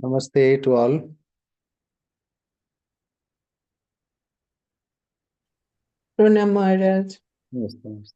Namaste to all. Pranam Maharaj. Namaste, namaste.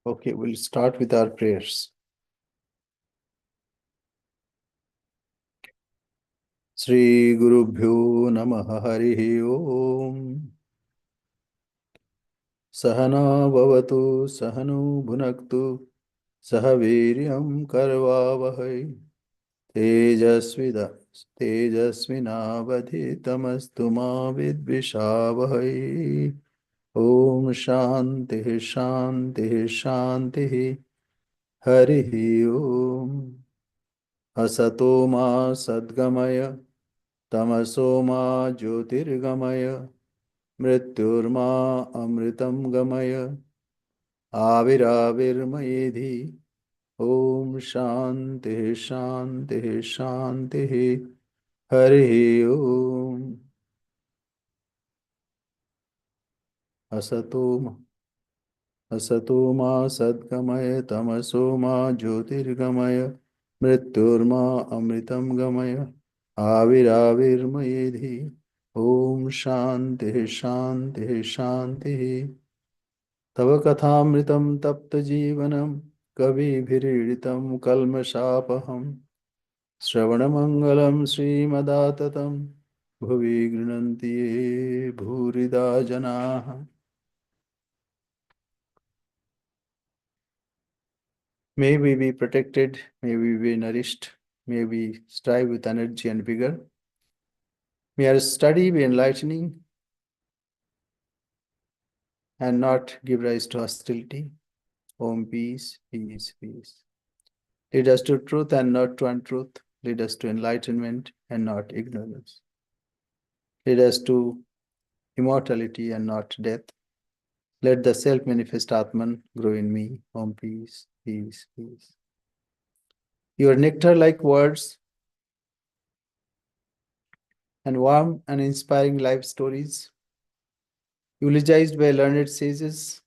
Okay, we'll start with our prayers. Sri Gurubhyo Namaha Harihi Om. Sahana Bhavatu Sahanu Bhunaktu Sahaviryam Karvavahai Tejasvida Tejasvinavadhitamastu ma vidvishavahai. Om Shanti Shanti Shanti Harihi Om. Asato ma sadgamaya tamaso ma jyotirgamaya mrityurma amritam gamaya aviravirmayedhi. Om Shanti Shanti Shanti Harihi Om. Asato ma sadgamaya tamaso ma jyotirgamaya mrityurma amritam gamaya Aviravirmayedhi. Om Shanti Shanti Shanti. Tava kathamritam tapta jivanam kavibhiriditam kalmashapaham Shravanamangalam Srimadaatatam bhuvi grinanti ye bhurida janaha. May we be protected, may we be nourished, may we strive with energy and vigor. May our study be enlightening and not give rise to hostility. Om, peace, peace, peace. Lead us to truth and not to untruth. Lead us to enlightenment and not ignorance. Lead us to immortality and not death. Let the self-manifest Atman grow in me. Om, peace, peace, peace. Your nectar-like words and warm and inspiring life stories, eulogized by learned sages,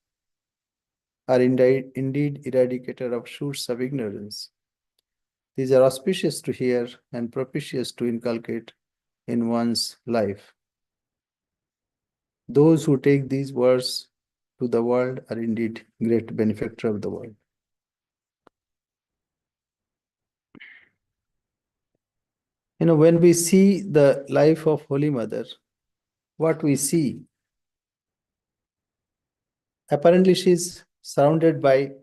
are indeed eradicator of shoots of ignorance. These are auspicious to hear and propitious to inculcate in one's life. Those who take these words to the world are indeed great benefactor of the world. When we see the life of Holy Mother, what we see, apparently she's surrounded by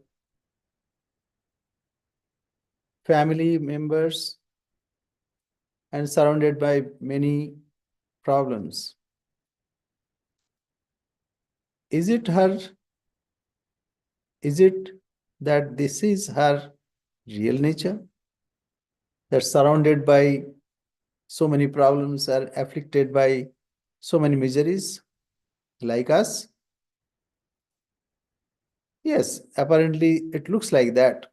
family members and surrounded by many problems. Is it that this is her real nature? That surrounded by so many problems, are afflicted by so many miseries like us? Yes, apparently it looks like that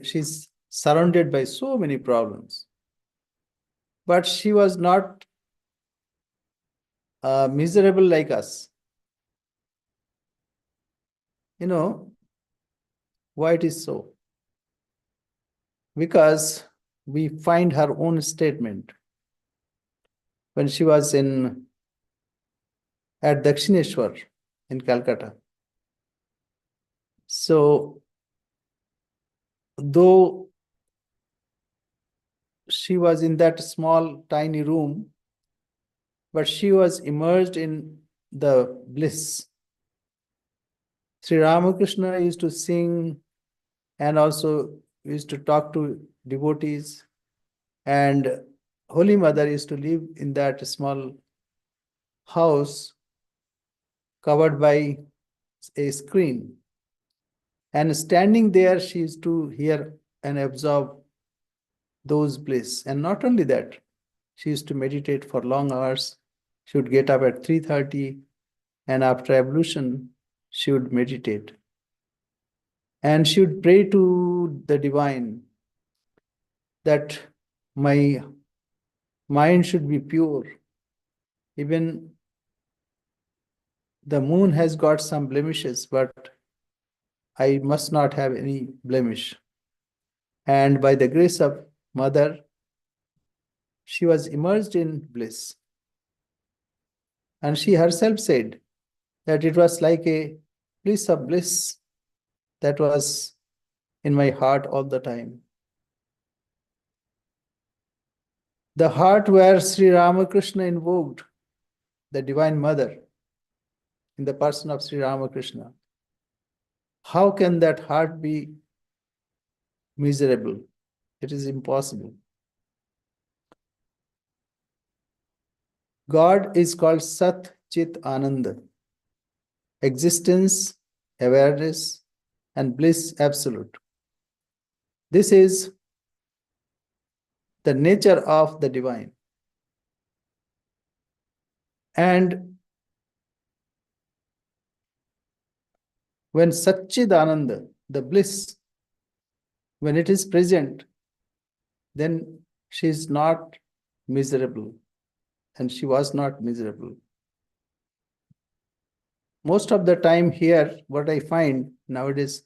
she's surrounded by so many problems. But she was not miserable like us. Why it is so? Because we find her own statement when she was at Dakshineshwar in Calcutta. So, though she was in that small, tiny room, but she was immersed in the bliss. Sri Ramakrishna used to sing and also used to talk to devotees, and Holy Mother used to live in that small house covered by a screen. And standing there, she used to hear and absorb those bliss. And not only that, She used to meditate for long hours. She would get up at 3:30, and after ablution, she would meditate. And she would pray to the divine that my mind should be pure. Even the moon has got some blemishes, but I must not have any blemish. And by the grace of Mother, she was immersed in bliss. And she herself said that it was like a bliss of bliss that was in my heart all the time. The heart where Sri Ramakrishna invoked the Divine Mother in the person of Sri Ramakrishna. How can that heart be miserable? It is impossible. God is called Sat Chit Ananda, existence, awareness, and bliss absolute. This is the nature of the divine. And when Satchid Ananda, the bliss, when it is present, then she is not miserable, and she was not miserable. Most of the time here, what I find nowadays,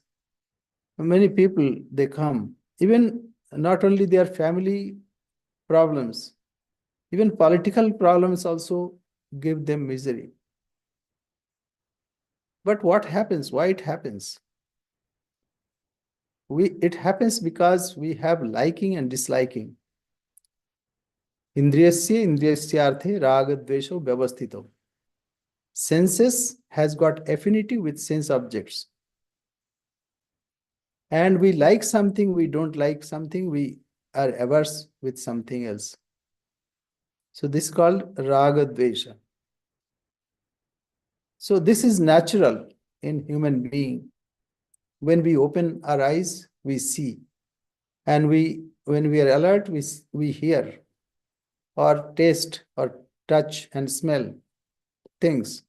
many people, they come, even not only their family problems, even political problems also give them misery. But what happens? Why it happens? It happens because we have liking and disliking. Indriyasya indriyasyarthe raga dvesho vyavasthito. Senses has got affinity with sense objects. And we like something, we don't like something, we are averse with something else. So this is called raga dvesha. So this is natural in human being. When we open our eyes, we see. And when we are alert, we hear or taste or touch and smell things.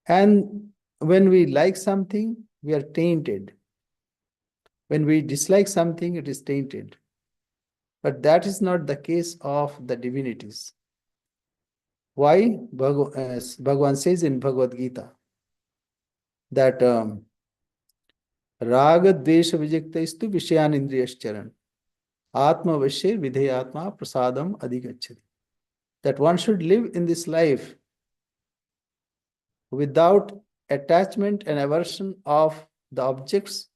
And when we like something, we are tainted. When we dislike something, it is tainted. But that is not the case of the divinities. Why? Bhagavan says in Bhagavad Gita that Raga Dvesha Vijektastu Vishayan Indriyascharan Atma Vishya Vidheyatma Prasadam Adhigachati. That one should live in this life without attachment and aversion of the objects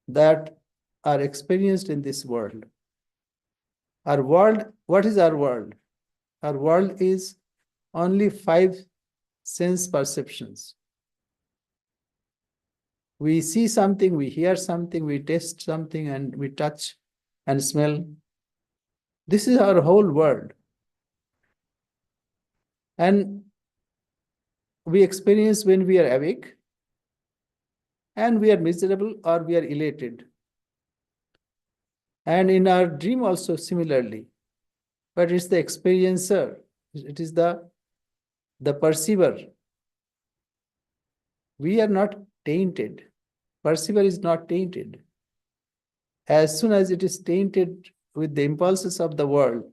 that are experienced in this world. Our world, what is our world? Our world is only 5 sense perceptions. We see something, we hear something, we taste something, and we touch and smell. This is our whole world. And we experience when we are awake, and we are miserable or we are elated. And in our dream also similarly. But it's the experiencer, it is the perceiver. We are not tainted. Perceiver is not tainted. As soon as it is tainted with the impulses of the world,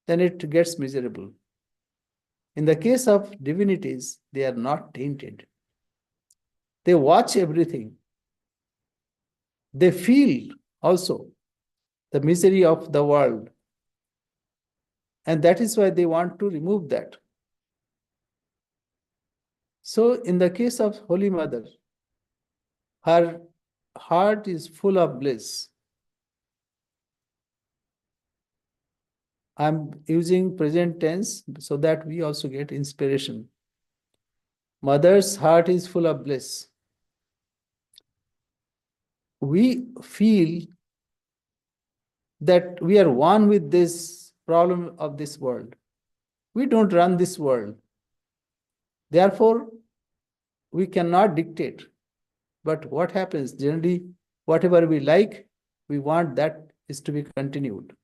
then it gets miserable. In the case of divinities, they are not tainted. They watch everything. They feel also the misery of the world. And that is why they want to remove that. So in the case of Holy Mother, her heart is full of bliss. I'm using present tense so that we also get inspiration. Mother's heart is full of bliss. We feel that we are one with this problem of this world. We don't run this world. Therefore, we cannot dictate. But what happens? Generally, whatever we like, we want that is to be continued.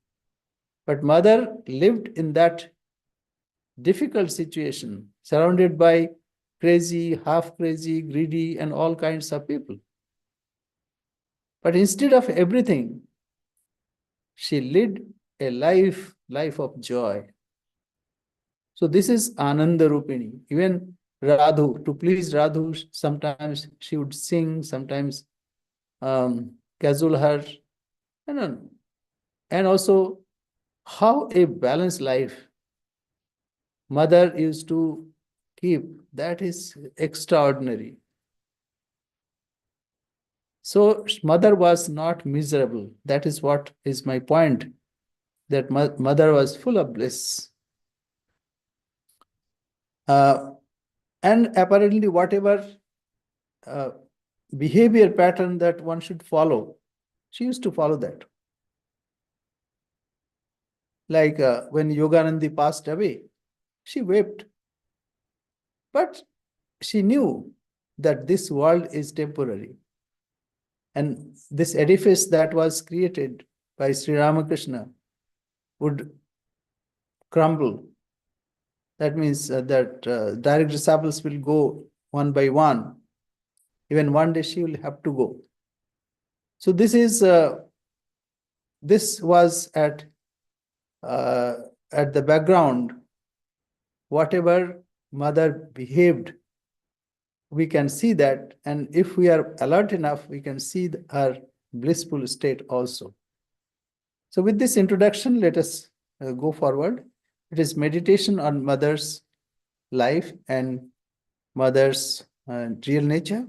But mother lived in that difficult situation, surrounded by crazy, half crazy, greedy, and all kinds of people. But instead of everything, she led a life of joy. So this is Ananda Rupini. Even Radhu, to please Radhu, sometimes she would sing, sometimes cajole her, and also how a balanced life mother used to keep. That is extraordinary. So mother was not miserable. That is what is my point, that mother was full of bliss. And apparently whatever uh, behavior pattern that one should follow, she used to follow that. Like when Yoganandi passed away, she wept. But she knew that this world is temporary. And this edifice that was created by Sri Ramakrishna would crumble. That means that direct disciples will go one by one. Even one day she will have to go. So this was at the background. Whatever mother behaved, we can see that, and if we are alert enough, we can see her blissful state also. So with this introduction, let us go forward. It is meditation on mother's life and mother's real nature.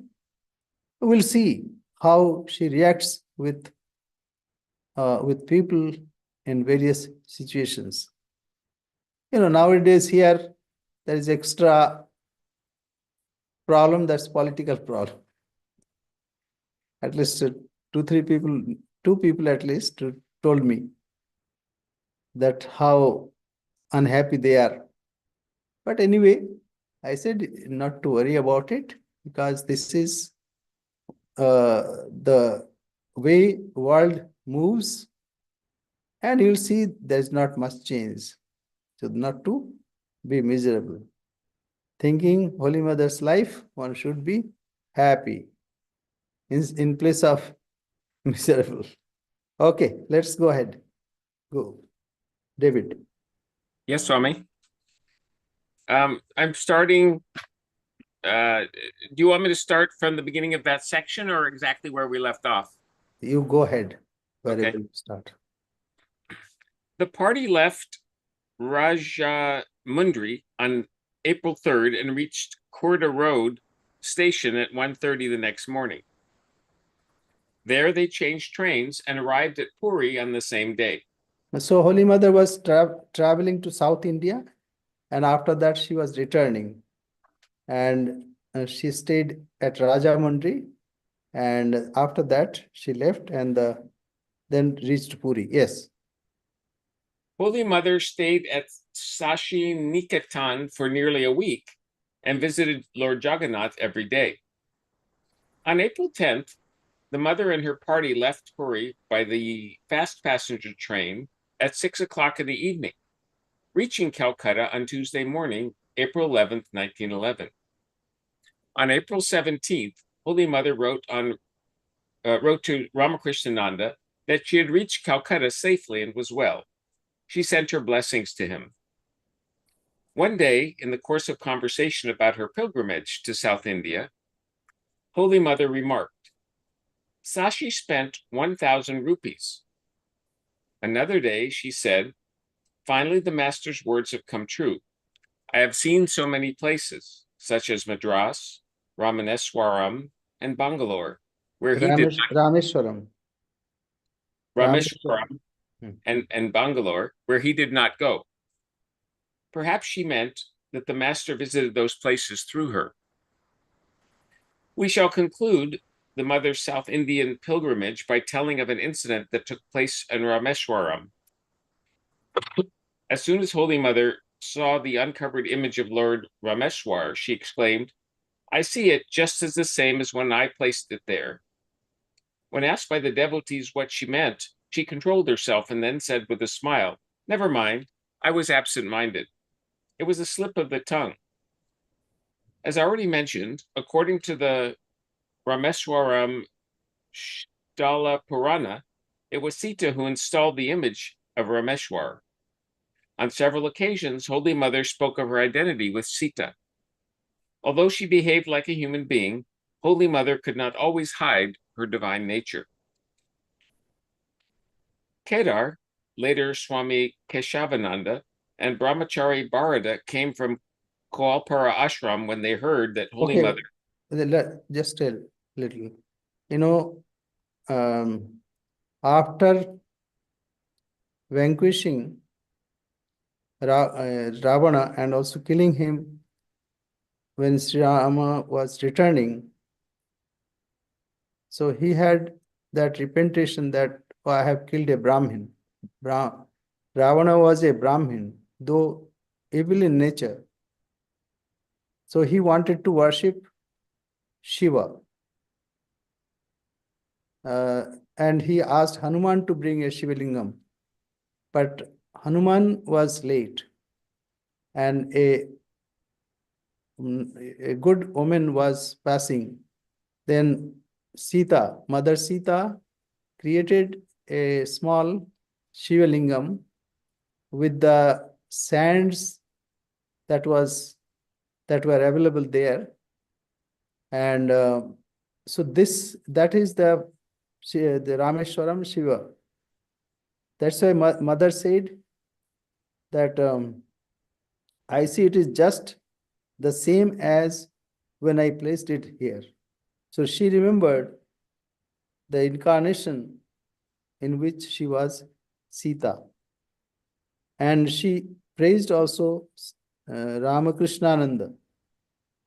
We'll see how she reacts with people in various situations. Nowadays here, there is extra problem, that's political problem. At least two people at least told me that how unhappy they are. But anyway, I said not to worry about it, because this is the way world moves, and you'll see there's not much change. So not to be miserable. Thinking Holy Mother's life, one should be happy in place of miserable. Okay, let's go ahead. Go, David. Yes, Swami. I'm starting. Do you want me to start from the beginning of that section or exactly where we left off? You go ahead. Okay. Wherever you start. The party left Rajamundry on April 3rd and reached Korda Road station at 1:30 the next morning. There they changed trains and arrived at Puri on the same day. So Holy Mother was traveling to South India, and after that she was returning, and she stayed at Rajamundry, and after that she left and then reached Puri. Yes. Holy Mother stayed at Sashi Niketan for nearly a week and visited Lord Jagannath every day. On April 10th, the mother and her party left Puri by the fast passenger train at 6 o'clock in the evening, reaching Calcutta on Tuesday morning, April 11th, 1911. On April 17th, Holy Mother wrote to Ramakrishnananda that she had reached Calcutta safely and was well. She sent her blessings to him. One day, in the course of conversation about her pilgrimage to South India, Holy Mother remarked, "Sashi spent 1,000 rupees." Another day, she said, "Finally, the Master's words have come true. I have seen so many places, such as Madras, Rameneswaram, and Bangalore, where he did Rameshwaram. Rameshwaram and Bangalore, where he did not go." Perhaps she meant that the Master visited those places through her. We shall conclude the Mother's South Indian pilgrimage by telling of an incident that took place in Rameshwaram. As soon as Holy Mother saw the uncovered image of Lord Rameshwar, she exclaimed, "I see it just as the same as when I placed it there." When asked by the devotees what she meant, she controlled herself and then said with a smile, Never mind. I was absent-minded. It was a slip of the tongue. As already mentioned, according to the Rameswaram Shtala Purana, it was Sita who installed the image of Rameshwar. On several occasions, Holy Mother spoke of her identity with Sita. Although she behaved like a human being, Holy Mother could not always hide her divine nature. Kedar, later Swami Keshavananda, and Brahmachari Bharata came from Koalpara ashram when they heard that Holy Okay, Mother. just a little. You know, after vanquishing Ravana and also killing him when Sri Rama was returning, so he had that repentation that, oh, I have killed a Brahmin. Ravana was a Brahmin, though evil in nature. So he wanted to worship Shiva. And he asked Hanuman to bring a Shivalingam. But Hanuman was late. And a good woman was passing. Then Sita, Mother Sita, created a small Shivalingam with the sands that were available there. And so that is the Rameshwaram Shiva. That's why Mother said that I see it is just the same as when I placed it here. So she remembered the incarnation in which she was Sita. And she praised also Ramakrishnananda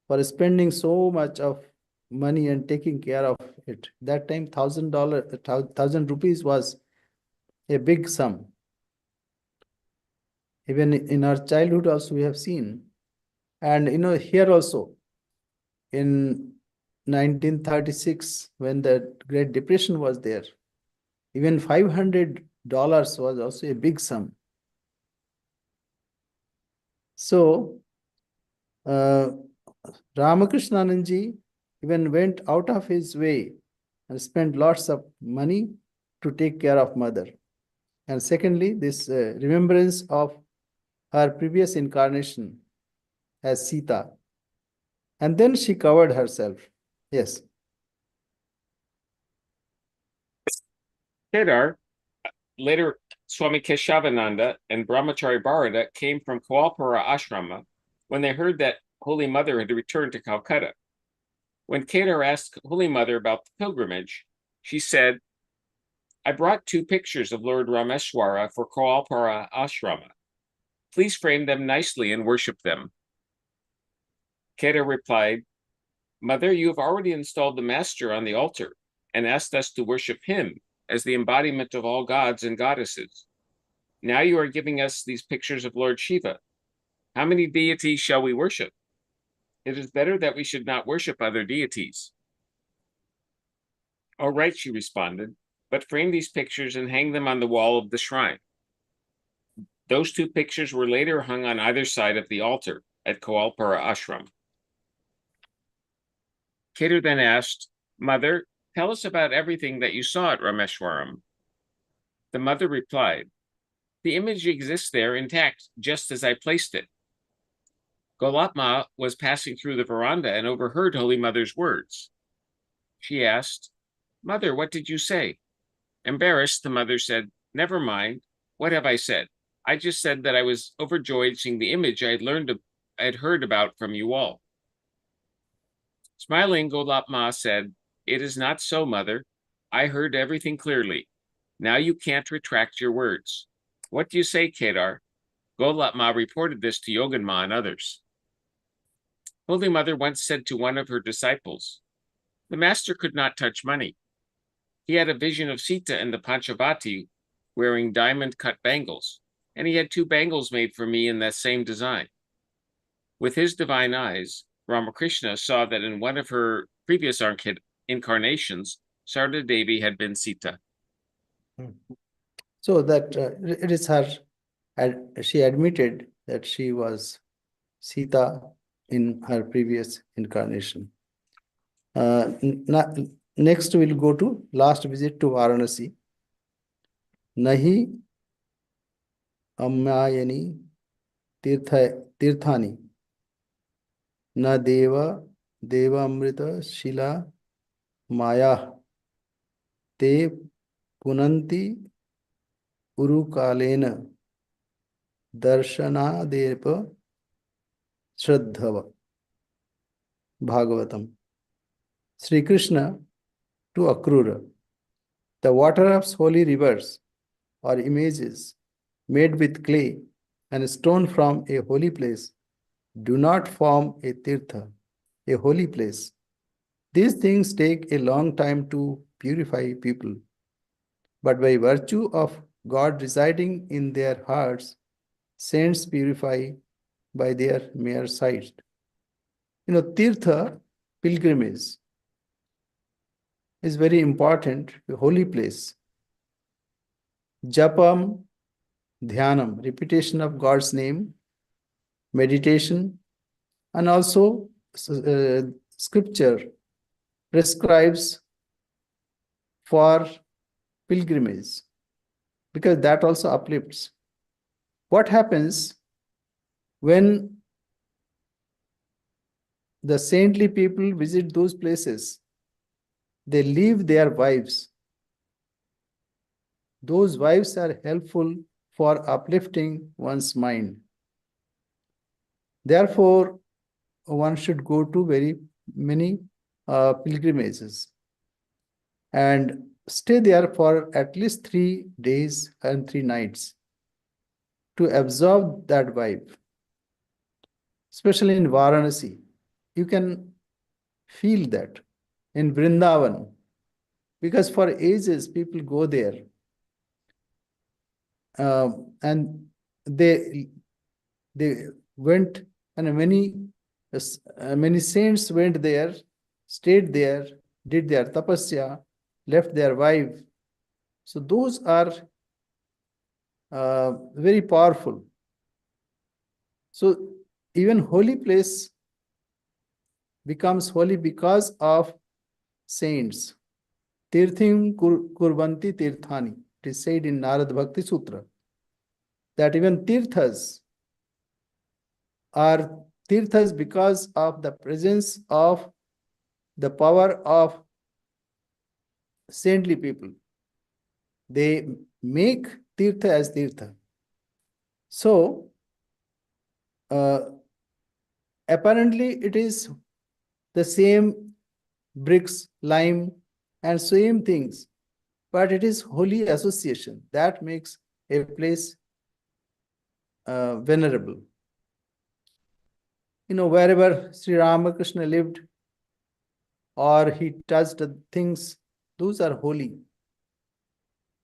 for spending so much of money and taking care of it. That time, $1,000 rupees was a big sum. Even in our childhood also we have seen. And here also, in 1936, when the Great Depression was there, even $500 was also a big sum. So, Ramakrishnananji even went out of his way and spent lots of money to take care of Mother. And secondly, this remembrance of her previous incarnation as Sita. And then she covered herself. Yes. Kedar, later Swami Keshavananda, and Brahmachari Bharata came from Koalpara ashrama when they heard that Holy Mother had returned to Calcutta. When Kedar asked Holy Mother about the pilgrimage, she said, I brought 2 pictures of Lord Rameshwara for Koalpara ashrama. Please frame them nicely and worship them. Kedar replied, Mother, you have already installed the Master on the altar and asked us to worship him as the embodiment of all gods and goddesses. Now you are giving us these pictures of Lord Shiva. How many deities shall we worship? It is better that we should not worship other deities. All right, she responded, but frame these pictures and hang them on the wall of the shrine. Those 2 pictures were later hung on either side of the altar at Koalpara ashram. Kedar then asked, Mother, tell us about everything that you saw at Rameshwaram. The mother replied, the image exists there intact, just as I placed it. Golatma was passing through the veranda and overheard Holy Mother's words. She asked, Mother, what did you say? Embarrassed, the mother said, never mind. What have I said? I just said that I was overjoyed seeing the image I had heard about from you all. Smiling, Golatma said, it is not so, Mother. I heard everything clearly. Now you can't retract your words. What do you say, Kedar? Golatma reported this to Yoganma and others. Holy Mother once said to one of her disciples, the master could not touch money. He had a vision of Sita and the Panchavati wearing diamond-cut bangles, and he had 2 bangles made for me in that same design. With his divine eyes, Ramakrishna saw that in one of her previous incarnations, Sarada Devi had been Sita. So that it is her she admitted that she was Sita in her previous incarnation. Next, we'll go to last visit to Varanasi. Nahi Ammayani Tirthani Na Deva Amrita Shila Maya Te Punanti Urukalena Darshanadepa Shraddhava. Bhagavatam. Sri Krishna to Akrura. The water of holy rivers or images made with clay and stone from a holy place do not form a tirtha, a holy place. These things take a long time to purify people. But by virtue of God residing in their hearts, saints purify by their mere sight. Tirtha, pilgrimage, is very important, a holy place. Japam, dhyanam, repetition of God's name, meditation, and also scripture prescribes for pilgrimage, because that also uplifts. What happens when the saintly people visit those places? They leave their wives. Those wives are helpful for uplifting one's mind. Therefore, one should go to very many pilgrimages and stay there for at least 3 days and 3 nights to absorb that vibe. Especially in Varanasi, you can feel that. In Vrindavan, because for ages people go there, and they went, and many saints went there, stayed there, did their tapasya, left their wife. So those are very powerful. So even holy place becomes holy because of saints. Tirthim kurvanti tirthani. It is said in Narad Bhakti Sutra that even tirthas are tirthas because of the presence of the power of saintly people. They make tirtha as tirtha. So, apparently it is the same bricks, lime, and same things, but it is holy association that makes a place venerable. Wherever Sri Ramakrishna lived or he touched things, those are holy.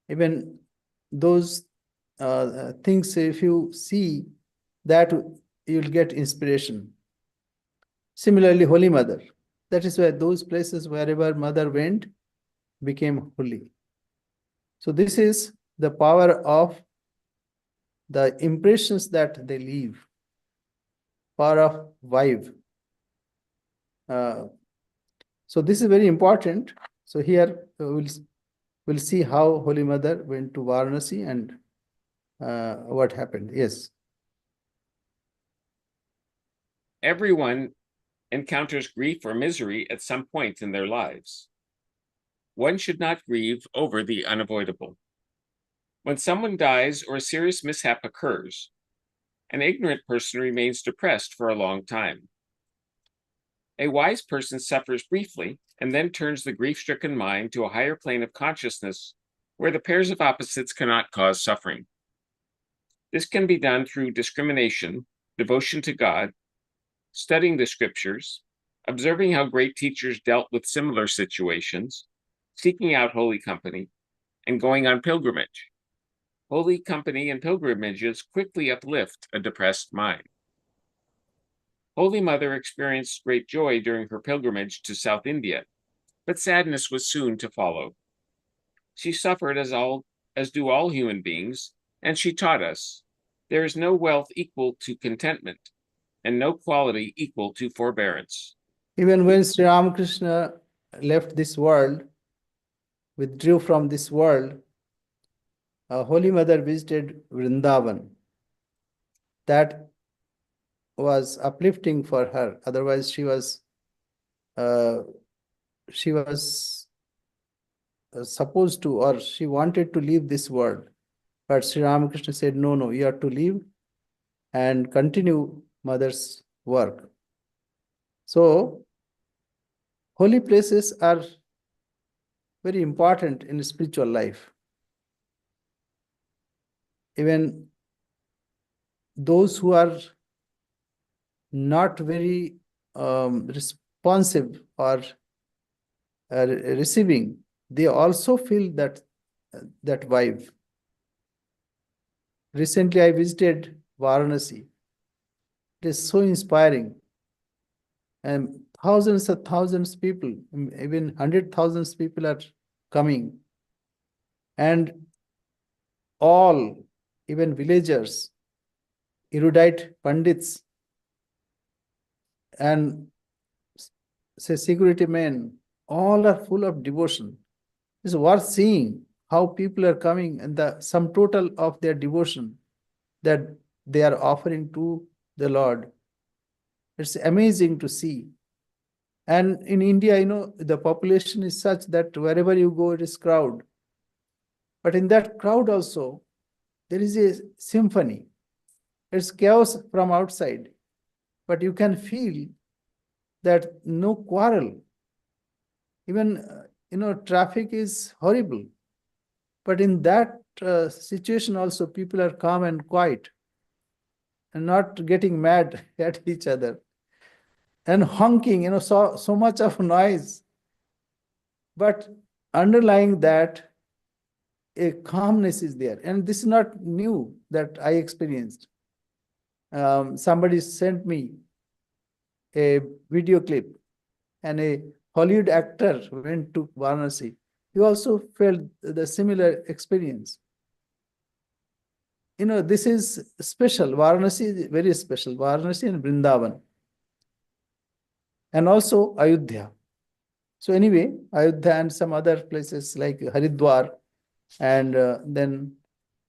Even those things, if you see that, you'll get inspiration. Similarly, Holy Mother. That is why those places wherever Mother went became holy. So this is the power of the impressions that they leave. Power of vibe. So this is very important. So here we'll see how Holy Mother went to Varanasi and what happened. Yes. Everyone encounters grief or misery at some point in their lives. One should not grieve over the unavoidable. When someone dies or a serious mishap occurs, an ignorant person remains depressed for a long time. A wise person suffers briefly and then turns the grief-stricken mind to a higher plane of consciousness where the pairs of opposites cannot cause suffering. This can be done through discrimination, devotion to God, studying the scriptures, observing how great teachers dealt with similar situations, seeking out holy company, and going on pilgrimage. Holy company and pilgrimages quickly uplift a depressed mind. Holy Mother experienced great joy during her pilgrimage to South India, but sadness was soon to follow. She suffered as do all human beings, and she taught us, There is no wealth equal to contentment, and no quality equal to forbearance. Even when Sri Ramakrishna left this world, withdrew from this world, Holy Mother visited Vrindavan. That was uplifting for her. Otherwise, she was supposed to, or she wanted to leave this world. But Sri Ramakrishna said, no, no, you have to leave and continue Mother's work. So, holy places are very important in spiritual life. Even those who are not very responsive or receiving, they also feel that vibe. Recently, I visited Varanasi. It is so inspiring. And thousands of people, even 100,000 people are coming. And all, even villagers, erudite pandits, and say security men, all are full of devotion. It's worth seeing how people are coming and the sum total of their devotion that they are offering to the Lord. It's amazing to see. And in India, the population is such that wherever you go, it is crowd. But in that crowd also, there is a symphony. It's chaos from outside. But you can feel that no quarrel. Even, traffic is horrible. But in that situation also, people are calm and quiet and not getting mad at each other and honking, so much of noise. But underlying that, a calmness is there. And this is not new that I experienced. Somebody sent me a video clip, and a Hollywood actor went to Varanasi. He also felt the similar experience. This is special. Varanasi is very special. Varanasi and Vrindavan. And also Ayodhya. So anyway, Ayodhya and some other places like Haridwar, and then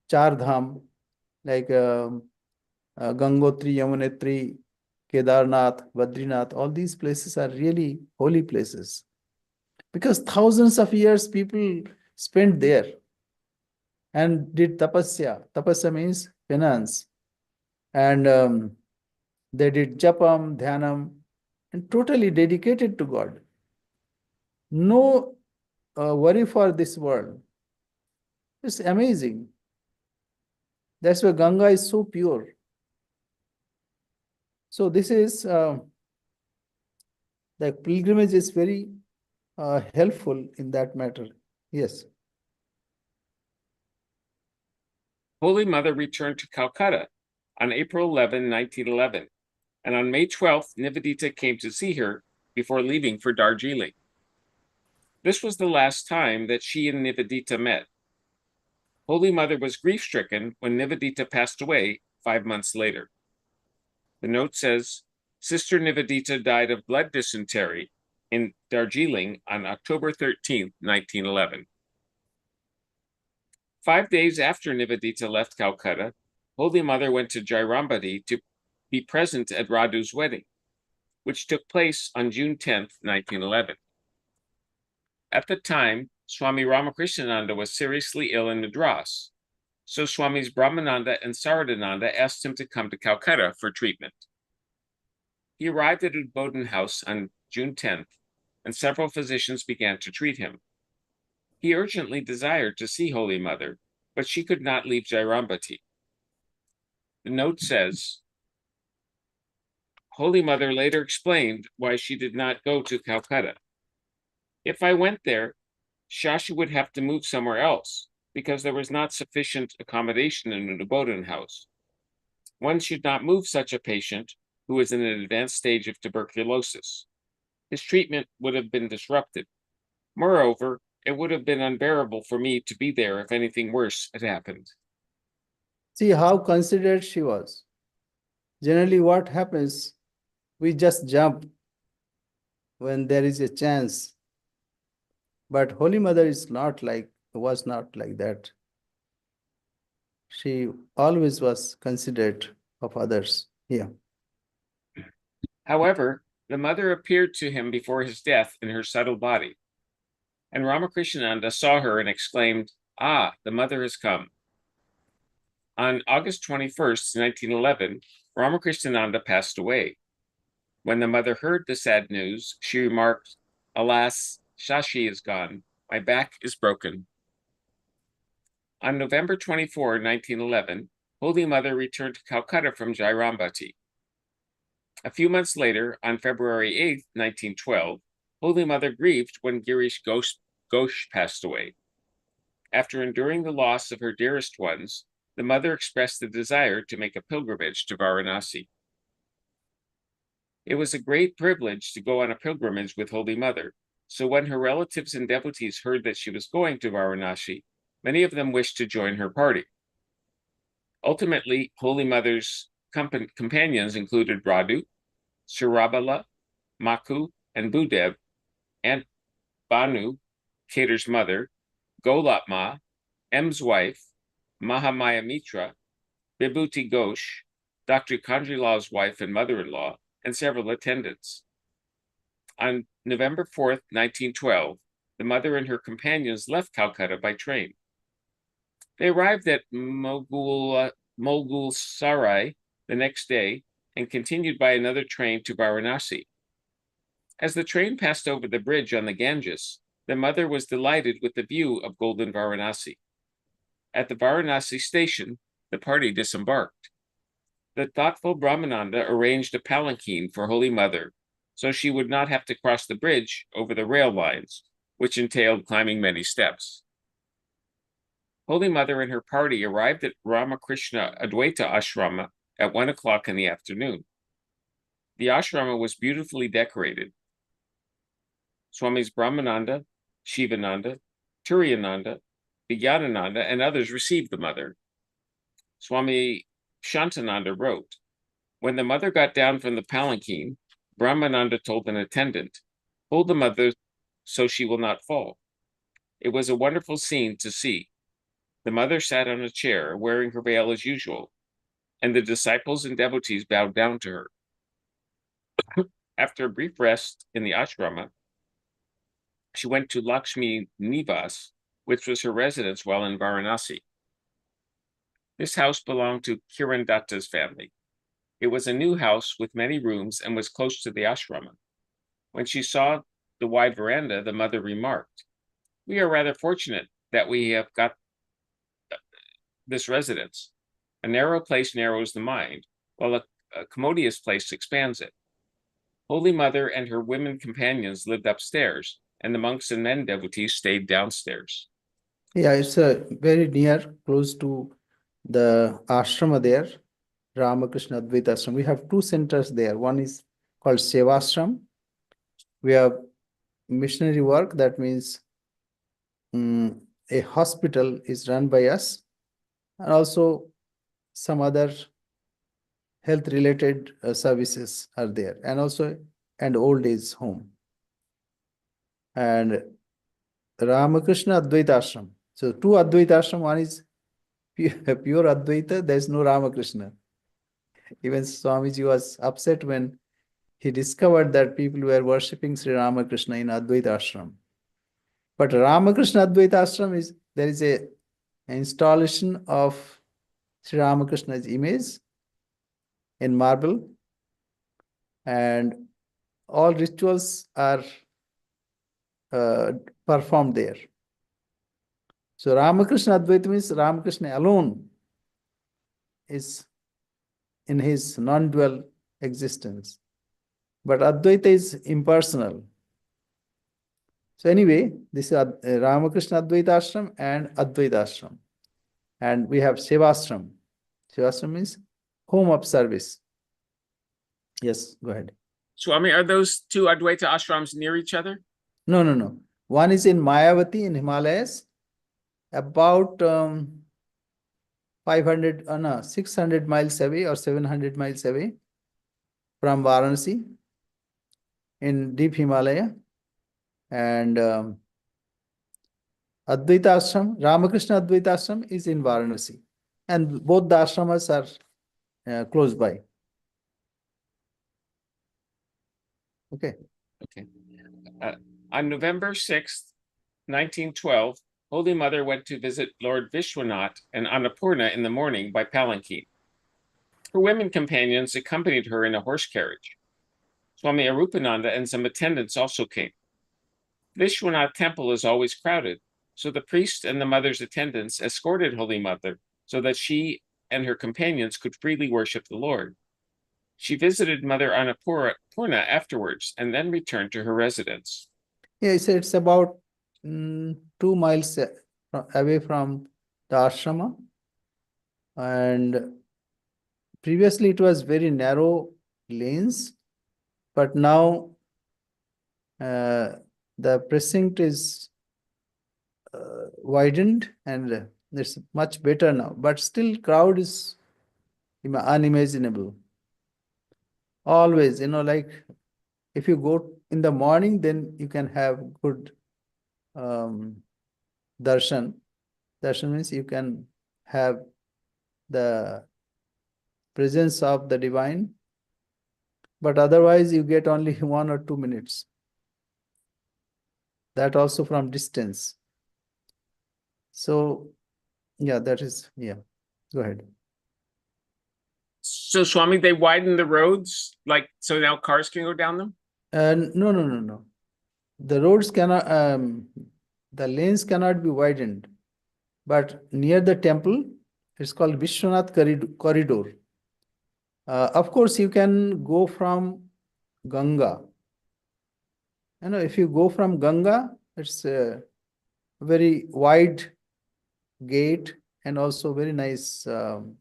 Char Dham, like Gangotri, Yamunotri, Kedarnath, Badrinath, all these places are really holy places. Because thousands of years people spent there and did tapasya. Tapasya means penance. And they did japam, dhyanam, and totally dedicated to God. No worry for this world. It's amazing. That's why Ganga is so pure. So this is, the pilgrimage is very helpful in that matter. Yes. Holy Mother returned to Calcutta on April 11, 1911, and on May 12th, Nivedita came to see her before leaving for Darjeeling. This was the last time that she and Nivedita met. Holy Mother was grief-stricken when Nivedita passed away 5 months later. The note says, Sister Nivedita died of blood dysentery in Darjeeling on October 13, 1911. 5 days after Nivedita left Calcutta, Holy Mother went to Jairambati to be present at Radhu's wedding, which took place on June 10, 1911. At the time, Swami Ramakrishnananda was seriously ill in Madras, so Swamis Brahmananda and Saradananda asked him to come to Calcutta for treatment. He arrived at Bodhan House on June 10th, and several physicians began to treat him. He urgently desired to see Holy Mother, but she could not leave Jairambati. The note says, Holy Mother later explained why she did not go to Calcutta. If I went there, Shashi would have to move somewhere else because there was not sufficient accommodation in the Bodhan house. One should not move such a patient who is in an advanced stage of tuberculosis. His treatment would have been disrupted. Moreover, it would have been unbearable for me to be there if anything worse had happened. See how considerate she was. Generally, what happens, we just jump when there is a chance. But Holy Mother was not like that. She always was considerate of others. Yeah. However, the mother appeared to him before his death in her subtle body, and Ramakrishnananda saw her and exclaimed, "Ah, the mother has come." On August 21st, 1911, Ramakrishnananda passed away. When the mother heard the sad news, she remarked, "Alas, Shashi is gone. My back is broken." On November 24, 1911, Holy Mother returned to Calcutta from Jairambati. A few months later, on February 8, 1912, Holy Mother grieved when Girish Ghosh passed away. After enduring the loss of her dearest ones, the mother expressed the desire to make a pilgrimage to Varanasi. It was a great privilege to go on a pilgrimage with Holy Mother, so when her relatives and devotees heard that she was going to Varanasi, many of them wished to join her party. Ultimately, Holy Mother's companions included Radhu, Surabala, Maku, and Budev, and Banu, Kedar's mother, Golatma, M's wife, Mahamaya Mitra, Vibhuti Ghosh, Dr. Kanjilal's wife and mother-in-law, and several attendants. On November 4th, 1912, the mother and her companions left Calcutta by train. They arrived at Mogul Sarai the next day and continued by another train to Varanasi. As the train passed over the bridge on the Ganges, the mother was delighted with the view of golden Varanasi. At the Varanasi station, the party disembarked. The thoughtful Brahmananda arranged a palanquin for Holy Mother, so she would not have to cross the bridge over the rail lines, which entailed climbing many steps. Holy Mother and her party arrived at Ramakrishna Advaita Ashrama at 1 o'clock in the afternoon. The ashrama was beautifully decorated. Swamis Brahmananda, Shivananda, Turiyananda, Vijnanananda, and others received the mother. Swami Shantananda wrote, "When the mother got down from the palanquin, Brahmananda told an attendant, 'Hold the mother so she will not fall.' It was a wonderful scene to see. The mother sat on a chair, wearing her veil as usual, and the disciples and devotees bowed down to her. After a brief rest in the ashrama, she went to Lakshmi Nivas, which was her residence while in Varanasi. This house belonged to Kiran Datta's family. It was a new house with many rooms and was close to the ashrama. When she saw the wide veranda, the mother remarked, "We are rather fortunate that we have got this residence. A narrow place narrows the mind, while a commodious place expands it." Holy Mother and her women companions lived upstairs, and the monks and men devotees stayed downstairs. Yeah, it's very near, close to the ashrama there, Ramakrishna Advaita Ashram. We have two centers there. One is called Sevashram. We have missionary work, that means a hospital is run by us, and also some other health related services are there, and also an old age home. And Ramakrishna Advaita Ashram. So two Advaita Ashram, one is pure Advaita, there is no Ramakrishna. Even Swamiji was upset when he discovered that people were worshipping Sri Ramakrishna in Advaita Ashram. But Ramakrishna Advaita Ashram there is an installation of Sri Ramakrishna's image in marble, and all rituals are performed there. So Ramakrishna Advaita means Ramakrishna alone is in his non-dual existence. But Advaita is impersonal. So anyway, this is Ramakrishna Advaita Ashram and Advaita Ashram. And we have Sevashram. Sevashram means home of service. Yes, go ahead. Swami, are those two Advaita ashrams near each other? No. One is in Mayavati in Himalayas, about 600 miles away or 700 miles away from Varanasi in deep Himalaya. And Advaita Ashram, Ramakrishna Advaita Ashram is in Varanasi. And both the ashramas are close by. Okay. Okay. On November 6th, 1912, Holy Mother went to visit Lord Vishwanath and Annapurna in the morning by palanquin. Her women companions accompanied her in a horse carriage. Swami Arupananda and some attendants also came. Vishwanath temple is always crowded, so the priest and the mother's attendants escorted Holy Mother so that she and her companions could freely worship the Lord. She visited Mother Annapurna afterwards and then returned to her residence. Yeah, it's about 2 miles away from the ashrama. And previously it was very narrow lanes, but now the precinct is widened and it's much better now. But still crowd is unimaginable. Always, like if you go in the morning, then you can have good darshan. Darshan means you can have the presence of the divine, but otherwise you get only 1 or 2 minutes. That also from distance. So, yeah, that is, yeah. Go ahead. So, Swami, they widened the roads, so now cars can go down them? No. The roads cannot, the lanes cannot be widened. But near the temple, it's called Vishwanath Corridor. Of course, you can go from Ganga. If you go from Ganga, it's a very wide gate and also very nice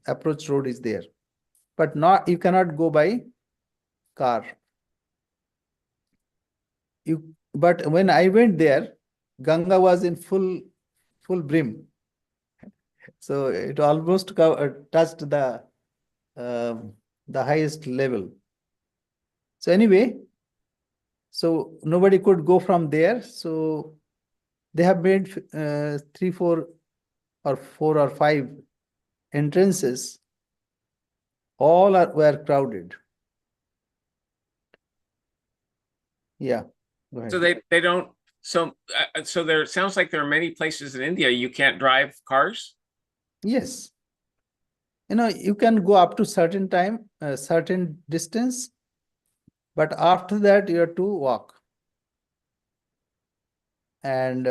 approach road is there. But you cannot go by car. But when I went there, Ganga was in full brim. So it almost touched the highest level. So anyway, so nobody could go from there. So they have made 3, 4 or 4 or 5 entrances. All were crowded. Yeah. Go ahead. So they don't. So there sounds like there are many places in India you can't drive cars. Yes. You can go up to certain time, certain distance, but after that you have to walk. And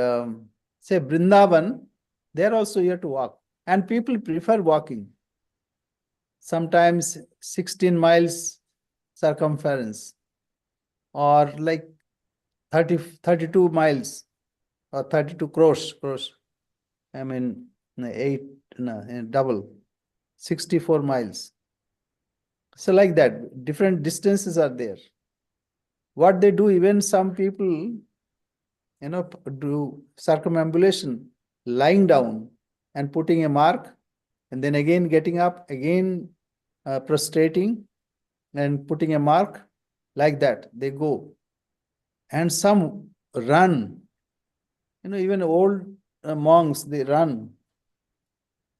say Vrindavan, there also you have to walk. And people prefer walking. Sometimes 16 miles circumference or like 32 miles or 32 crores. I mean, double, 64 miles. So like that, different distances are there. What they do, even some people, do circumambulation, lying down and putting a mark, and then again getting up, again prostrating and putting a mark. Like that, they go. And some run. Even old monks, they run.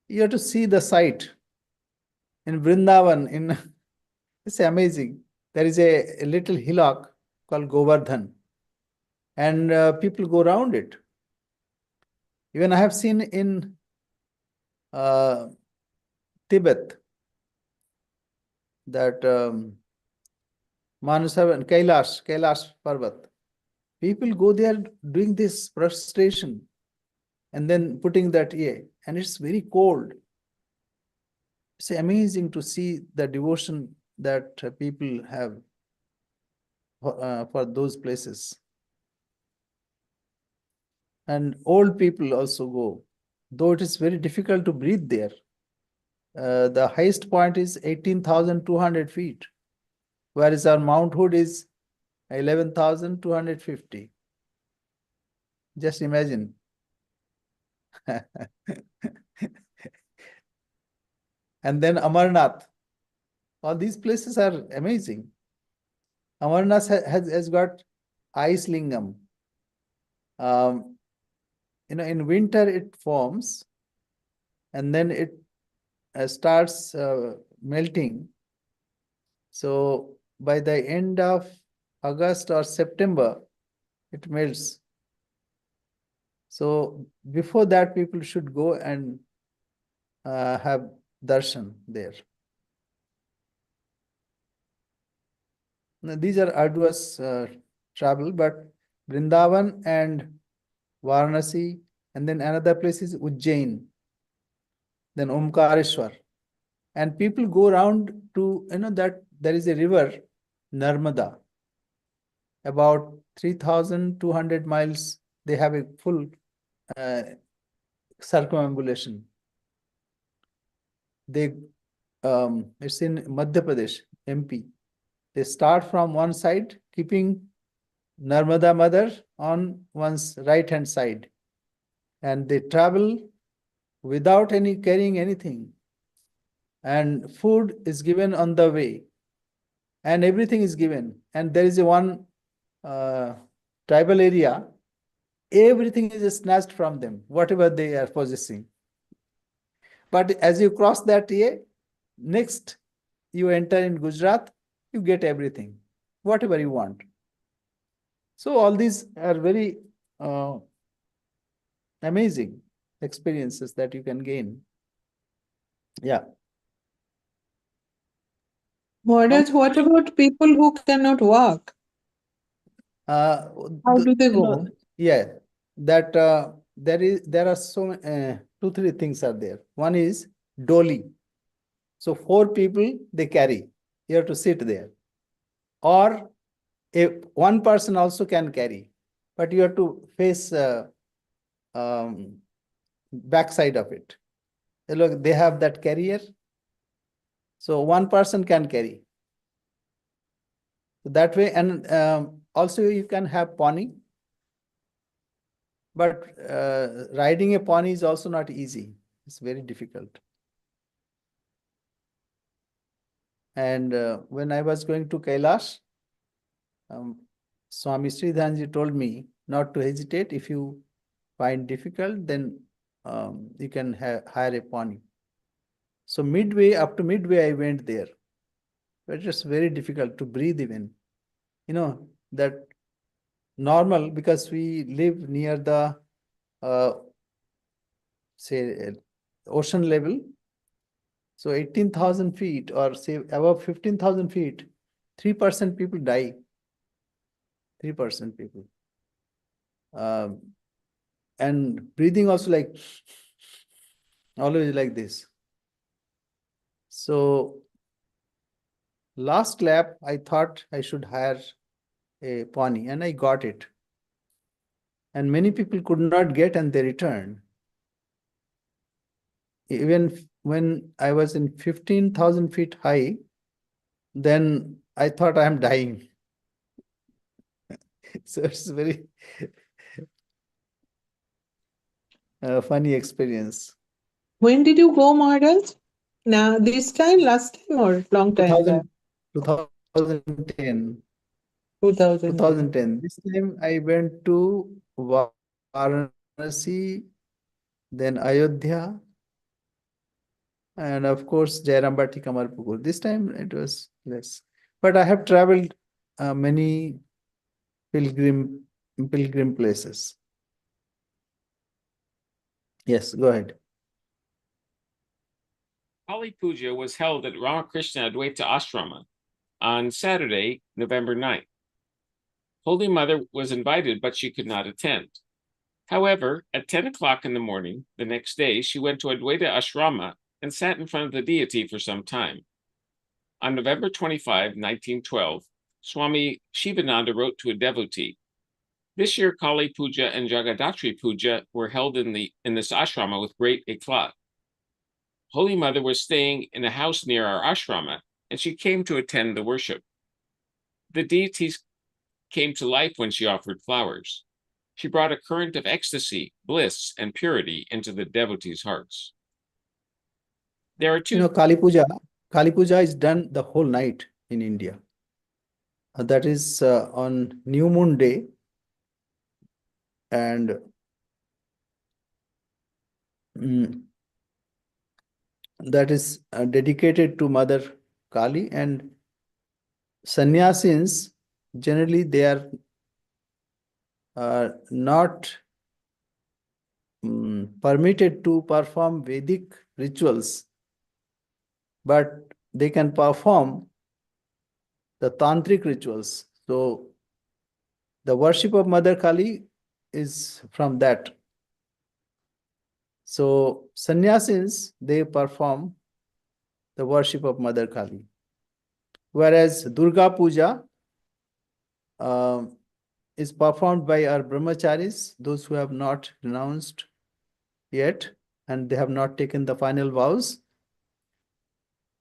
You have to see the sight. In Vrindavan, it's amazing. There is a little hillock called Govardhan. And people go around it. Even I have seen in Tibet that Manasavan, Kailash Parvat. People go there doing this prostration and then putting that here. And it's very cold. It's amazing to see the devotion that people have for those places. And old people also go, though it is very difficult to breathe there. The highest point is 18,200 feet, whereas our Mount Hood is 11,250. Just imagine. And then Amarnath. All these places are amazing. Amarnath has got ice lingam. In winter it forms, and then it starts melting. So by the end of August or September, it melts. So before that, people should go and have darshan there. Now, these are arduous travel, but Vrindavan and Varanasi, and then another place is Ujjain, then Omkareshwar. And people go around to, that there is a river, Narmada, about 3,200 miles. They have a full circumambulation. It's in Madhya Pradesh, MP. They start from one side, keeping Narmada Mother on one's right hand side, and they travel without carrying anything, and food is given on the way, and everything is given. And there is one tribal area, everything is snatched from them, whatever they are possessing. But as you cross that year, next you enter in Gujarat, you get everything, whatever you want. So all these are very amazing experiences that you can gain. Yeah. Maharaj, what about people who cannot walk? How do they go? Yeah, that there are so 2-3 things are there. One is dolly. So 4 people they carry. You have to sit there. Or one person also can carry, but you have to face backside of it. Look, they have that carrier. So one person can carry. So that way, and also you can have pony. But riding a pony is also not easy. It's very difficult. And when I was going to Kailash, Swami Sridhanji told me not to hesitate. If you find difficult, then you can hire a pony. So up to midway, I went there. But it was very difficult to breathe even. That normal, because we live near the ocean level. So 18,000 feet, or say above 15,000 feet, 3% people die. 3% people. And breathing also always like this. So last lap, I thought I should hire a pony, and I got it. And many people could not get, and they returned. Even when I was in 15,000 feet high, then I thought I am dying. So it's very funny experience. When did you go, Maharaj? Now, this time, last time, or long time back? 2010. 2010. This time I went to Varanasi, then Ayodhya, and of course Jairambati Kamarpukur. This time it was less. But I have traveled many pilgrim places. Yes, go ahead. Kali Puja was held at Ramakrishna Advaita Ashrama on Saturday, November 9th. Holy Mother was invited, but she could not attend. However, at 10 o'clock in the morning the next day, she went to Advaita Ashrama and sat in front of the deity for some time. On November 25, 1912, Swami Shivananda wrote to a devotee, "This year Kali Puja and Jagadatri Puja were held in this ashrama with great eclat. Holy Mother was staying in a house near our ashrama, and she came to attend the worship. The deities came to life when she offered flowers. She brought a current of ecstasy, bliss, and purity into the devotees' hearts." There are two. Kali Puja is done the whole night in India. That is on New Moon Day, and that is dedicated to Mother Kali. And sannyasins, generally they are not permitted to perform Vedic rituals, but they can perform the tantric rituals. So the worship of Mother Kali is from that. So sannyasins, they perform the worship of Mother Kali. Whereas Durga Puja is performed by our brahmacharis, those who have not renounced yet and they have not taken the final vows.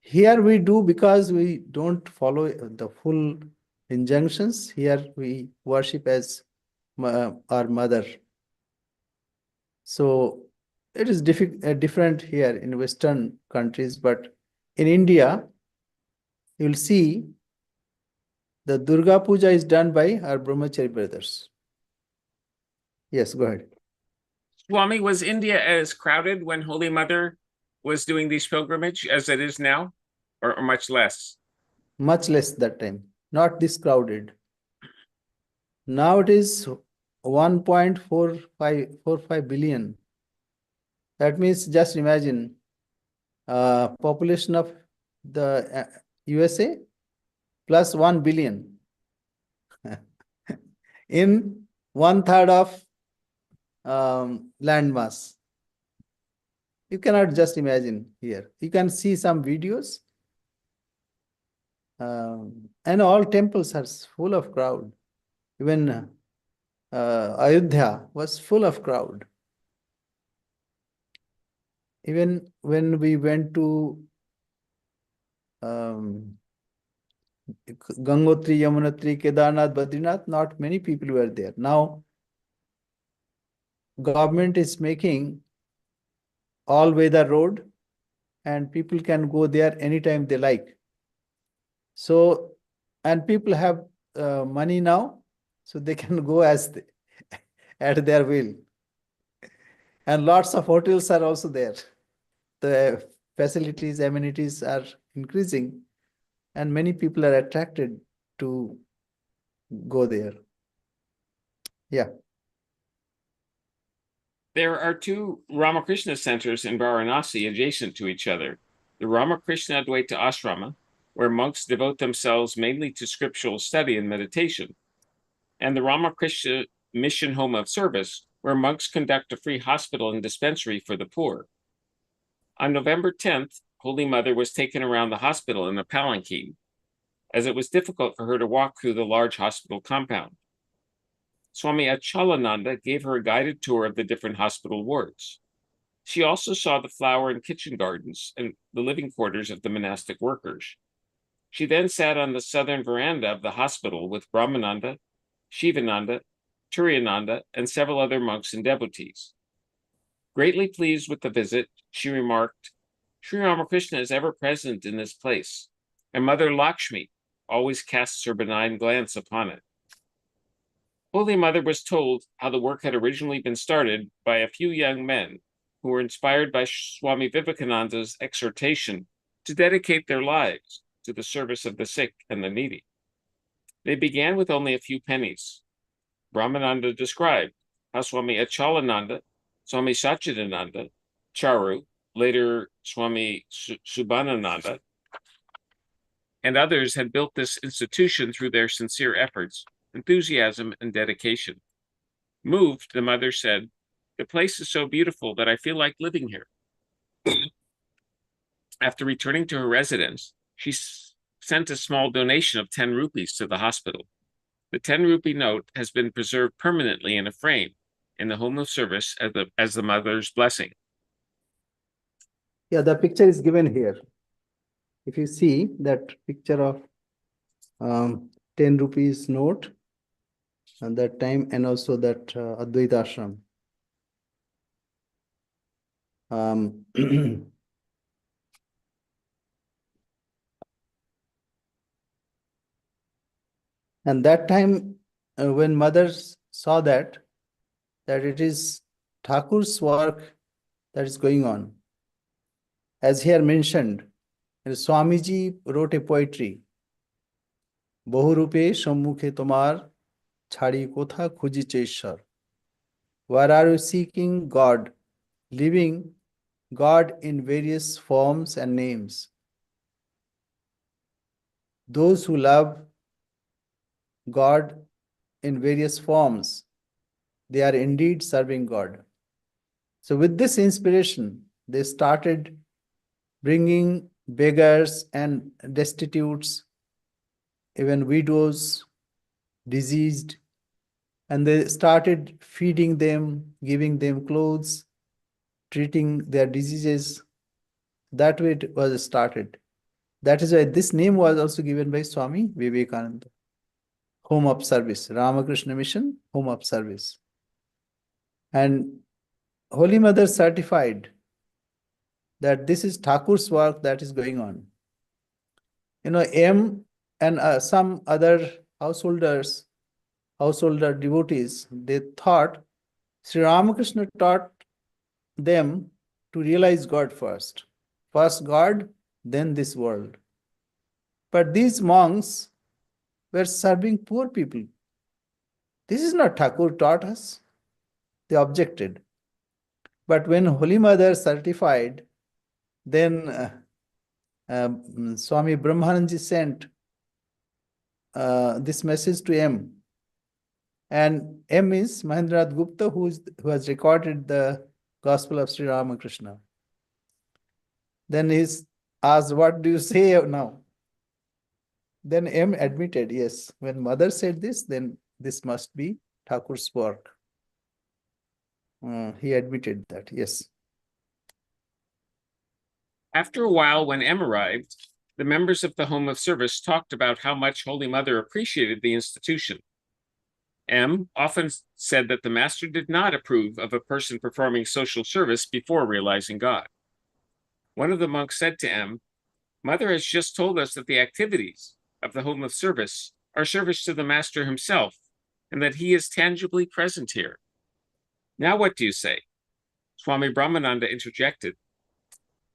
Here we do because we don't follow the full injunctions. Here we worship as our mother. So it is different here in Western countries, but in India, you'll see the Durga Puja is done by our brahmachari brothers. Yes, go ahead. Swami, was India as crowded when Holy Mother was doing these pilgrimage as it is now, or much less? Much less that time, not this crowded. Now it is 1.45 billion. That means just imagine population of the USA plus 1 billion in 1/3 of land mass. You cannot just imagine here. You can see some videos, and all temples are full of crowd. Even Ayodhya was full of crowd. Even when we went to Gangotri, Yamunotri, Kedarnath, Badrinath, not many people were there. Now, government is making all-weather road and people can go there anytime they like. So, and people have money now, so they can go as at their will. And lots of hotels are also there. The facilities, amenities are increasing, and many people are attracted to go there. Yeah. There are two Ramakrishna centers in Varanasi adjacent to each other. The Ramakrishna Advaita Ashrama, where monks devote themselves mainly to scriptural study and meditation, and the Ramakrishna Mission Home of Service, where monks conduct a free hospital and dispensary for the poor. On November 10th, Holy Mother was taken around the hospital in a palanquin, as it was difficult for her to walk through the large hospital compound. Swami Achalananda gave her a guided tour of the different hospital wards. She also saw the flower and kitchen gardens and the living quarters of the monastic workers. She then sat on the southern veranda of the hospital with Brahmananda, Shivananda, Turiyananda, and several other monks and devotees. Greatly pleased with the visit, she remarked, "Sri Ramakrishna is ever present in this place, and Mother Lakshmi always casts her benign glance upon it." Holy Mother was told how the work had originally been started by a few young men who were inspired by Swami Vivekananda's exhortation to dedicate their lives to the service of the sick and the needy. They began with only a few pennies. Brahmananda described how Swami Achalananda, Swami Satchidananda, Charu, later Swami Subhanananda, and others had built this institution through their sincere efforts, enthusiasm, and dedication. Moved, the mother said, "The place is so beautiful that I feel like living here." After returning to her residence, she sent a small donation of 10 rupees to the hospital. The 10 rupee note has been preserved permanently in a frame in the home of service as the mother's blessing. Yeah, the picture is given here. If you see that picture of 10 rupees note at that time, and also that Advaita Ashram. And that time, when mothers saw that it is Thakur's work that is going on. As here mentioned, Swamiji wrote a poetry. Bohurupe sammukhe tomar chhadi kotha khujiche ishwar. Where are you seeking God? Living God in various forms and names. Those who love God in various forms, they are indeed serving God. So with this inspiration, they started bringing beggars and destitutes, even widows, diseased, and they started feeding them, giving them clothes, treating their diseases. That way it was started. That is why this name was also given by Swami Vivekananda. Home of Service, Ramakrishna Mission, Home of Service. And Holy Mother certified that this is Thakur's work that is going on. M and some other householder devotees, they thought Sri Ramakrishna taught them to realize God first. First God, then this world. But these monks were serving poor people. This is not Thakur taught us. They objected. But when Holy Mother certified, then Swami Brahmananji sent this message to M. And M is Mahendranath Gupta, who has recorded the Gospel of Sri Ramakrishna. Then he's asked, what do you say now? Then M admitted, yes, when Mother said this, then this must be Thakur's work. He admitted that, yes. After a while, when M arrived, the members of the Home of Service talked about how much Holy Mother appreciated the institution. M often said that the Master did not approve of a person performing social service before realizing God. One of the monks said to M, Mother has just told us that the activities of the Home of Service are service to the Master himself, and that he is tangibly present here. Now what do you say? Swami Brahmananda interjected.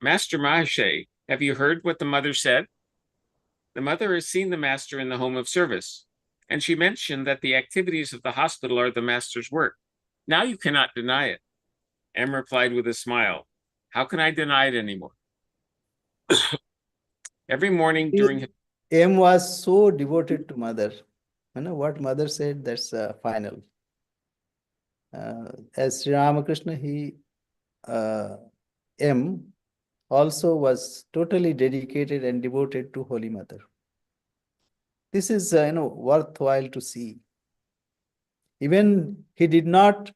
Master Mahashay, have you heard what the Mother said? The Mother has seen the Master in the Home of Service, and she mentioned that the activities of the hospital are the Master's work. Now you cannot deny it. M replied with a smile, how can I deny it anymore? Every morning during... M was so devoted to Mother. What Mother said, that's final. As Sri Ramakrishna, M also was totally dedicated and devoted to Holy Mother. This is worthwhile to see. Even he did not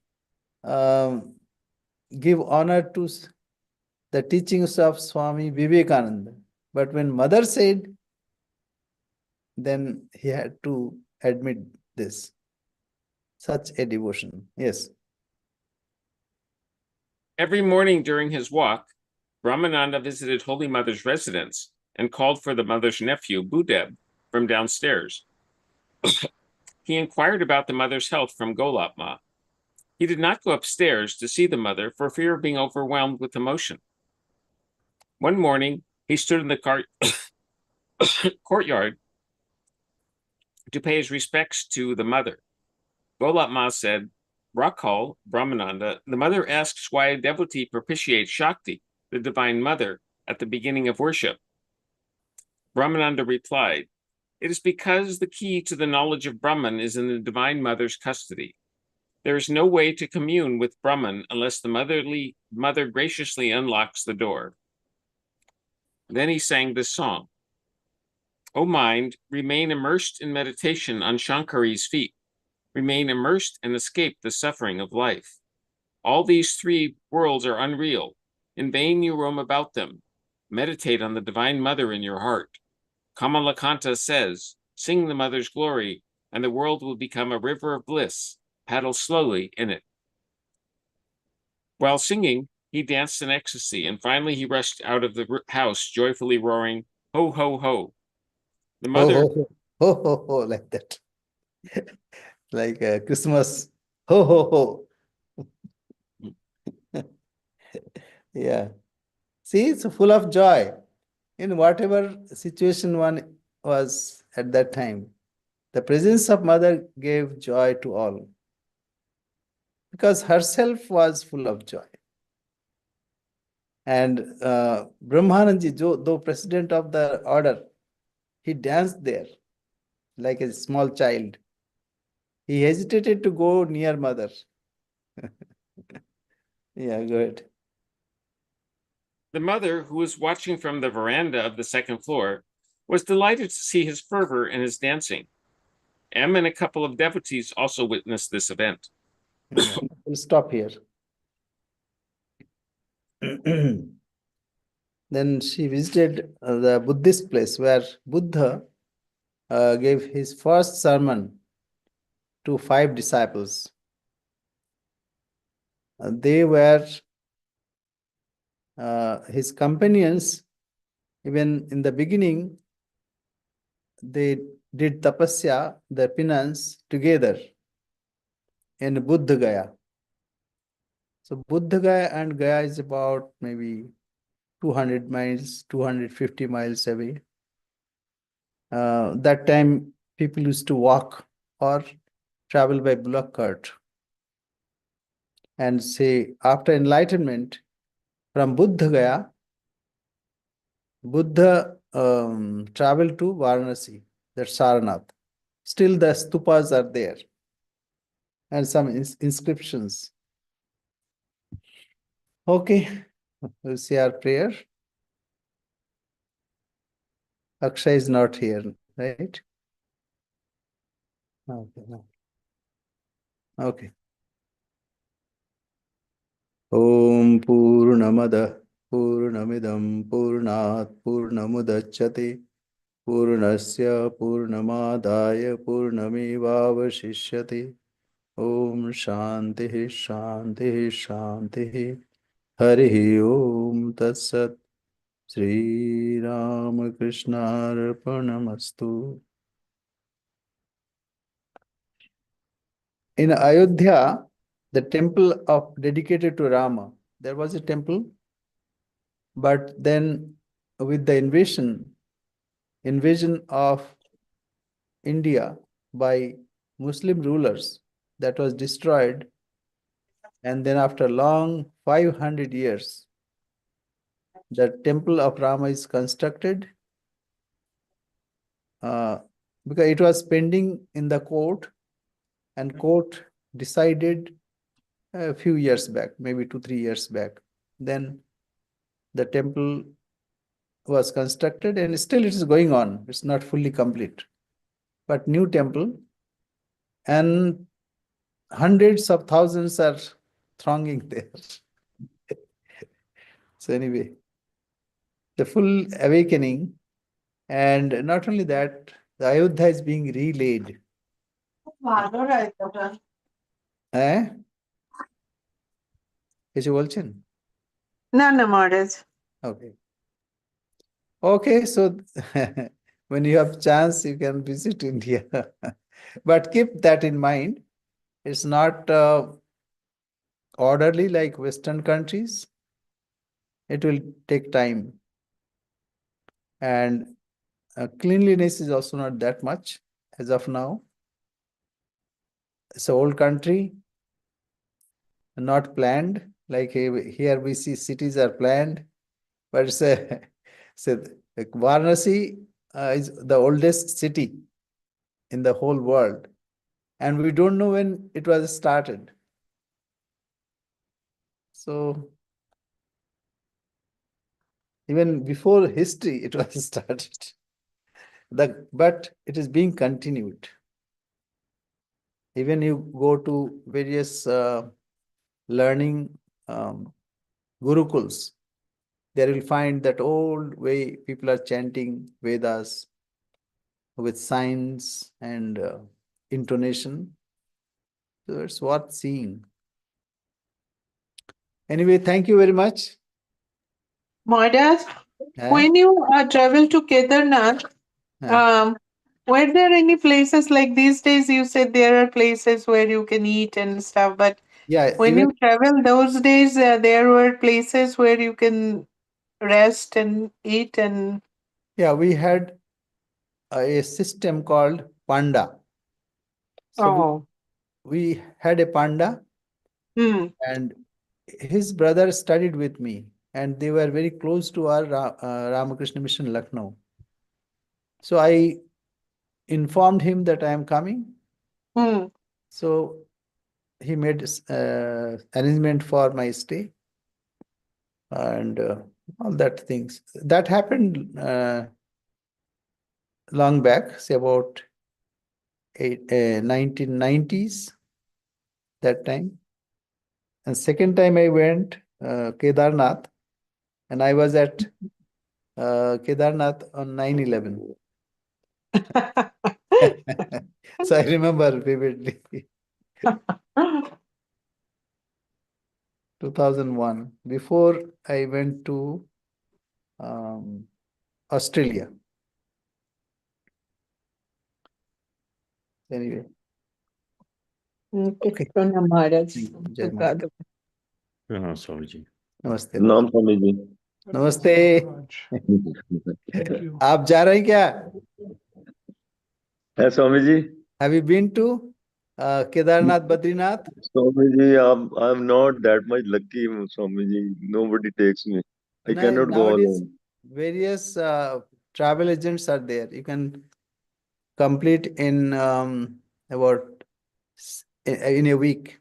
give honor to the teachings of Swami Vivekananda. But when Mother said, then he had to admit this. Such a devotion. Yes. Every morning during his walk, Brahmananda visited Holy Mother's residence and called for the Mother's nephew, Budeb, from downstairs. He inquired about the Mother's health from Golap Ma. He did not go upstairs to see the Mother for fear of being overwhelmed with emotion. One morning, he stood in the courtyard to pay his respects to the Mother. Golap Ma said, Rakhal, Brahmananda, the Mother asks why a devotee propitiates Shakti, the Divine Mother, at the beginning of worship. Brahmananda replied, it is because the key to the knowledge of Brahman is in the Divine Mother's custody. There is no way to commune with Brahman unless the Mother graciously unlocks the door. Then he sang this song. O mind, remain immersed in meditation on Shankari's feet. Remain immersed and escape the suffering of life. All these three worlds are unreal. In vain you roam about them. Meditate on the Divine Mother in your heart. Kamalakanta says, sing the Mother's glory, and the world will become a river of bliss. Paddle slowly in it. While singing, he danced in ecstasy, and finally he rushed out of the house, joyfully roaring, ho, ho, ho. The Mother... Ho, ho, ho, ho, ho, like that. Like Christmas. Ho, ho, ho. Yeah. See, it's full of joy in whatever situation one was at that time. The presence of mother gave joy to all because herself was full of joy. And Brahmananji, though president of the order, he danced there like a small child. He hesitated to go near mother. Yeah, go ahead. The mother, who was watching from the veranda of the second floor, was delighted to see his fervor and his dancing. M and a couple of devotees also witnessed this event. We'll stop here. Then she visited the Buddhist place where Buddha gave his first sermon to 5 disciples. They were his companions. Even in the beginning, they did tapasya, the penance, together in Buddha Gaya. So Buddha Gaya and Gaya is about maybe 200 miles, 250 miles away. That time, people used to walk or travel by bullock cart. And say, after enlightenment, from Buddha Gaya, Buddha traveled to Varanasi, that's Saranath. Still, the stupas are there and some inscriptions. Okay, we'll see our prayer. Akshay is not here, right? Okay. Om Purnamada Purnamidam Purnat Purnamudachyate Purnasya Purnamadaya Purnamevavashishyate. Om Shanti Shanti Shanti. Hari Om Tat Sat. Sri Ramakrishna Arpanamastu. In Ayodhya, the temple dedicated to Rama, there was a temple, but then with the invasion of India by Muslim rulers, that was destroyed. And then after long 500 years, the temple of Rama is constructed because it was pending in the court, and court decided a few years back, maybe 2-3 years back. Then the temple was constructed and still it is going on. It's not fully complete. But new temple, and hundreds of thousands are thronging there. So anyway, the full awakening, and not only that, the Ayodhya is being relaid. Eh? কিছু বলছেন? No, no, Maharaj. Okay. Okay, so when you have chance, you can visit India. But keep that in mind. It's not orderly like Western countries. It will take time. And cleanliness is also not that much as of now. It's an old country, not planned. Like here we see cities are planned, but it's like Varanasi is the oldest city in the whole world, and we don't know when it was started. So even before history, it was started. But it is being continued. Even you go to various learning gurukuls, there will find that old way people are chanting Vedas with signs and intonation. So it's worth seeing. Anyway, thank you very much. Maharaj, when you travel to Kedarnath, Were there any places like these days? You said there are places where you can eat and stuff, but Yeah, when even you travel those days, there were places where you can rest and eat and. yeah, we had a system called Panda. So Oh. we had a Panda, Hmm. and his brother studied with me, and they were very close to our Ramakrishna Mission Lucknow. So I informed him that I am coming. Hmm. So he made arrangement for my stay and all that things. That happened long back, say about 1990s, that time. And second time I went Kedarnath, and I was at Kedarnath on 9/11. So I remember vividly 2001, before I went to Australia. Anyway, Okay. okay. Pranam Maharaj. Jai Maharaj. हाँ स्वामी जी नमस्ते नाम स्वामी जी नमस्ते Thank you. आप जा रहे हैं क्या? है Swami ji Have you been to Kedarnath, Badrinath? Swami ji I'm not that much lucky Swami ji nobody takes me I cannot go Nowadays, alone various travel agents are there. You can complete in about in a week.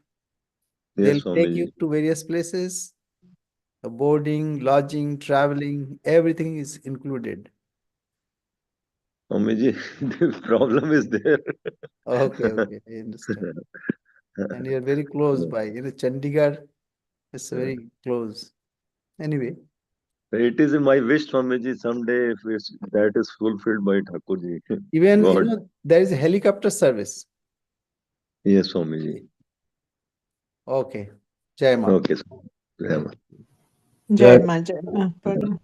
yes They'll Swami take ji you to various places, boarding, lodging, traveling, everything is included. Swami ji the problem is there Okay, I understand. And you're very close by. Chandigarh is very close. Anyway, it is my wish Swami ji someday if that is fulfilled by Thakur ji even God there is a helicopter service. yes Swami ji Okay. Jai Ma. okay Jai Ma, Jai Ma. Pranam.